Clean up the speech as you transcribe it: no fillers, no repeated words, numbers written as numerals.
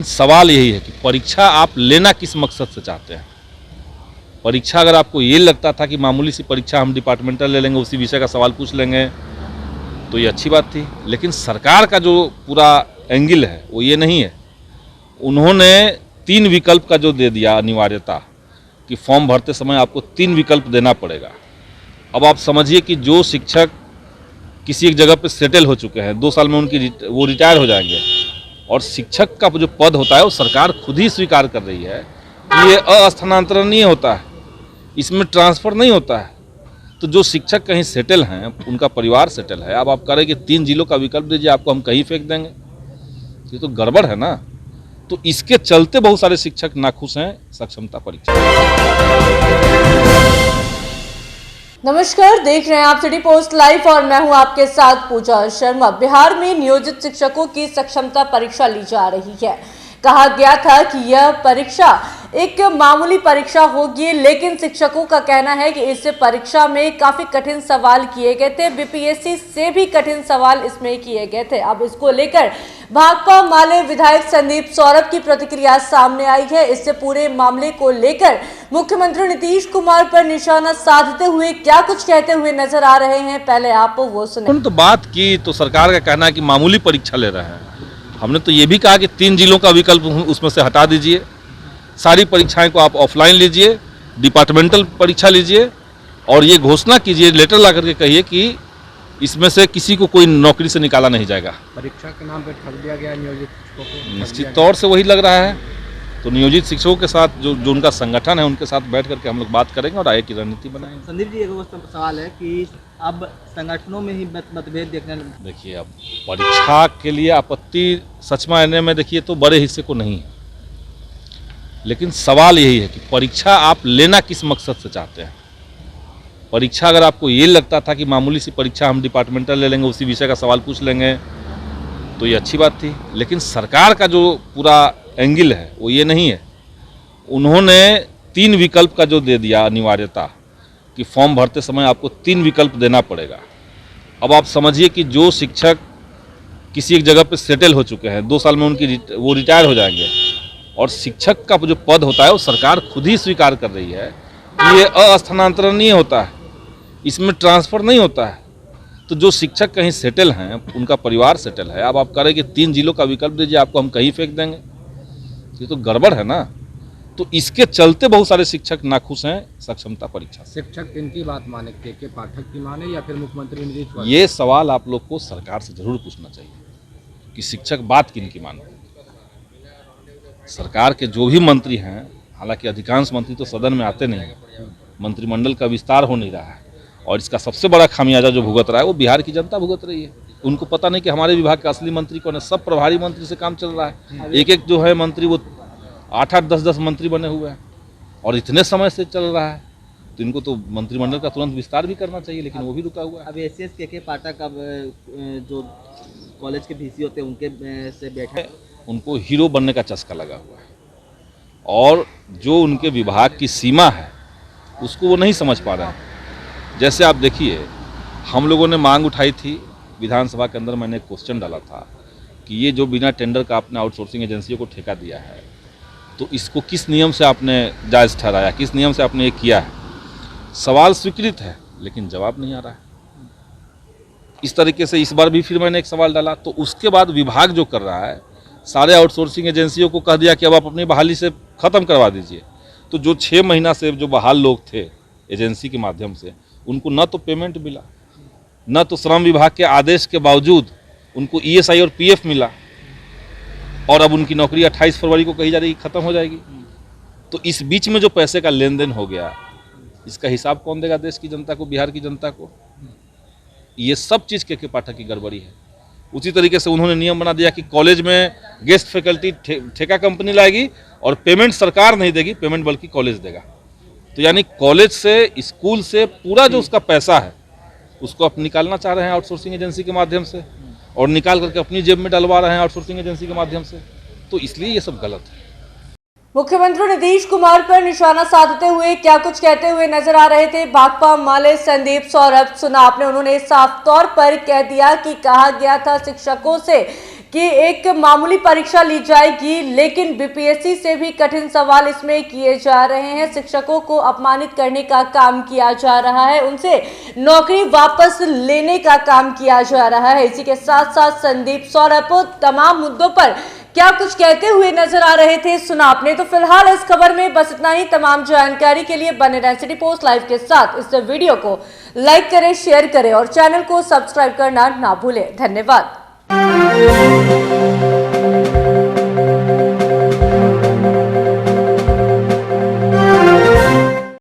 सवाल यही है कि परीक्षा आप लेना किस मकसद से चाहते हैं। परीक्षा अगर आपको ये लगता था कि मामूली सी परीक्षा हम डिपार्टमेंटल ले लेंगे, उसी विषय का सवाल पूछ लेंगे, तो ये अच्छी बात थी। लेकिन सरकार का जो पूरा एंगल है वो ये नहीं है। उन्होंने 3 विकल्प का जो दे दिया अनिवार्यता कि फॉर्म भरते समय आपको 3 विकल्प देना पड़ेगा। अब आप समझिए कि जो शिक्षक किसी एक जगह पे सेटल हो चुके हैं, 2 साल में वो रिटायर हो जाएंगे, और शिक्षक का जो पद होता है वो सरकार खुद ही स्वीकार कर रही है कि ये अस्थानांतरणीय होता है, इसमें ट्रांसफ़र नहीं होता है। तो जो शिक्षक कहीं सेटल हैं, उनका परिवार सेटल है, अब आप कह रहे कि 3 जिलों का विकल्प दीजिए, आपको हम कहीं फेंक देंगे, ये तो गड़बड़ है ना। तो इसके चलते बहुत सारे शिक्षक नाखुश हैं सक्षमता परीक्षा। नमस्कार, देख रहे हैं आप सिटी पोस्ट लाइव और मैं हूं आपके साथ पूजा शर्मा। बिहार में नियोजित शिक्षकों की सक्षमता परीक्षा ली जा रही है। कहा गया था कि यह परीक्षा एक मामूली परीक्षा होगी, लेकिन शिक्षकों का कहना है कि इस परीक्षा में काफी कठिन सवाल किए गए थे। बीपीएससी से भी कठिन सवाल इसमें किए गए थे। अब इसको लेकर भाकपा माले विधायक संदीप सौरभ की प्रतिक्रिया सामने आई है। इससे पूरे मामले को लेकर मुख्यमंत्री नीतीश कुमार पर निशाना साधते हुए क्या कुछ कहते हुए नजर आ रहे हैं, पहले आप वो सुने। उन्होंने तो बात की, तो सरकार का कहना है कि मामूली परीक्षा ले रहे हैं। हमने तो ये भी कहा कि 3 जिलों का विकल्प उसमें से हटा दीजिए, सारी परीक्षाएं को आप ऑफलाइन लीजिए, डिपार्टमेंटल परीक्षा लीजिए, और ये घोषणा कीजिए, लेटर ला करके कहिए कि इसमें से किसी को कोई नौकरी से निकाला नहीं जाएगा। परीक्षा के नाम पर ठग दिया गया नियोजित शिक्षकों को। निश्चित तौर से वही लग रहा है। तो नियोजित शिक्षकों के साथ जो उनका संगठन है, उनके साथ बैठ करके हम लोग बात करेंगे और आगे की रणनीति बनाएंगे। संदीप जी, एक सवाल है कि अब संगठनों में ही मतभेद देखने। देखिए, अब परीक्षा के लिए आपत्ति सच मायने में देखिए तो बड़े हिस्से को नहीं है, लेकिन सवाल यही है कि परीक्षा आप लेना किस मकसद से चाहते हैं। परीक्षा अगर आपको ये लगता था कि मामूली सी परीक्षा हम डिपार्टमेंटल ले लेंगे, उसी विषय का सवाल पूछ लेंगे, तो ये अच्छी बात थी। लेकिन सरकार का जो पूरा एंगल है वो ये नहीं है। उन्होंने 3 विकल्प का जो दे दिया अनिवार्यता कि फॉर्म भरते समय आपको 3 विकल्प देना पड़ेगा। अब आप समझिए कि जो शिक्षक किसी एक जगह पे सेटल हो चुके हैं, 2 साल में वो रिटायर हो जाएंगे, और शिक्षक का जो पद होता है वो सरकार खुद ही स्वीकार कर रही है कि ये अस्थानांतरणीय होता है, इसमें ट्रांसफ़र नहीं होता है। तो जो शिक्षक कहीं सेटल हैं, उनका परिवार सेटल है, अब आप कह रहे कि 3 जिलों का विकल्प दीजिए, आपको हम कहीं फेंक देंगे, ये तो गड़बड़ है ना। तो इसके चलते बहुत सारे शिक्षक नाखुश हैं सक्षमता परीक्षा से। शिक्षक किनकी बात माने, के पाठक की माने या फिर मुख्यमंत्री नीतीश कुमार? ये सवाल आप लोग को सरकार से जरूर पूछना चाहिए कि शिक्षक बात किनकी माने। सरकार के जो भी मंत्री हैं, हालांकि अधिकांश मंत्री तो सदन में आते नहीं हैं, मंत्रिमंडल का विस्तार हो नहीं रहा है, और इसका सबसे बड़ा खामियाजा जो भुगत रहा है वो बिहार की जनता भुगत रही है। उनको पता नहीं कि हमारे विभाग का असली मंत्री कौन है। सब प्रभारी मंत्री से काम चल रहा है। एक जो है मंत्री वो 8-8, 10-10 मंत्री बने हुए हैं, और इतने समय से चल रहा है, तो इनको तो मंत्रिमंडल का तुरंत विस्तार भी करना चाहिए, लेकिन वो भी रुका हुआ है। अब एसीएस के पाठक अब जो कॉलेज के वीसी होते हैं उनके से बैठे, उनको हीरो बनने का चस्का लगा हुआ है, और जो उनके विभाग की सीमा है उसको वो नहीं समझ पा रहे हैं। जैसे आप देखिए, हम लोगों ने मांग उठाई थी विधानसभा के अंदर, मैंने एक क्वेश्चन डाला था कि ये जो बिना टेंडर का आपने आउटसोर्सिंग एजेंसियों को ठेका दिया है, तो इसको किस नियम से आपने जायज़ ठहराया, किस नियम से आपने ये किया है। सवाल स्वीकृत है, लेकिन जवाब नहीं आ रहा है। इस तरीके से इस बार भी फिर मैंने एक सवाल डाला, तो उसके बाद विभाग जो कर रहा है, सारे आउटसोर्सिंग एजेंसियों को कह दिया कि अब आप अपनी बहाली से ख़त्म करवा दीजिए। तो जो 6 महीना से जो बहाल लोग थे एजेंसी के माध्यम से, उनको न तो पेमेंट मिला, न तो श्रम विभाग के आदेश के बावजूद उनको ईएसआई और पीएफ मिला, और अब उनकी नौकरी 28 फरवरी को कही जा रही है खत्म हो जाएगी। तो इस बीच में जो पैसे का लेन देन हो गया, इसका हिसाब कौन देगा देश की जनता को, बिहार की जनता को? ये सब चीज़ के पाठक की गड़बड़ी है। उसी तरीके से उन्होंने नियम बना दिया कि कॉलेज में गेस्ट फैकल्टी ठेका कंपनी लाएगी, और पेमेंट सरकार नहीं देगी, पेमेंट बल्कि कॉलेज देगा। तो यानी कॉलेज से, स्कूल से पूरा जो उसका पैसा है उसको आप निकालना चाह रहे हैं आउटसोर्सिंग एजेंसी के माध्यम से, और निकाल करके अपनी जेब में डलवा रहे हैं आउटसोर्सिंग एजेंसी के माध्यम से। तो इसलिए ये सब गलत है। मुख्यमंत्री नीतीश कुमार पर निशाना साधते हुए क्या कुछ कहते हुए नजर आ रहे थे भाकपा माले संदीप सौरभ, सुना आपने। उन्होंने साफ तौर पर कह दिया कि कहा गया था शिक्षकों से कि एक मामूली परीक्षा ली जाएगी, लेकिन बीपीएससी से भी कठिन सवाल इसमें किए जा रहे हैं। शिक्षकों को अपमानित करने का काम किया जा रहा है, उनसे नौकरी वापस लेने का काम किया जा रहा है। इसी के साथ साथ संदीप सौरभ तमाम मुद्दों पर क्या कुछ कहते हुए नजर आ रहे थे, सुना आपने। तो फिलहाल इस खबर में बस इतना ही। तमाम जानकारी के लिए बने रहें सिटी पोस्ट लाइव के साथ। इस वीडियो को लाइक करें, शेयर करें और चैनल को सब्सक्राइब करना ना भूलें। धन्यवाद।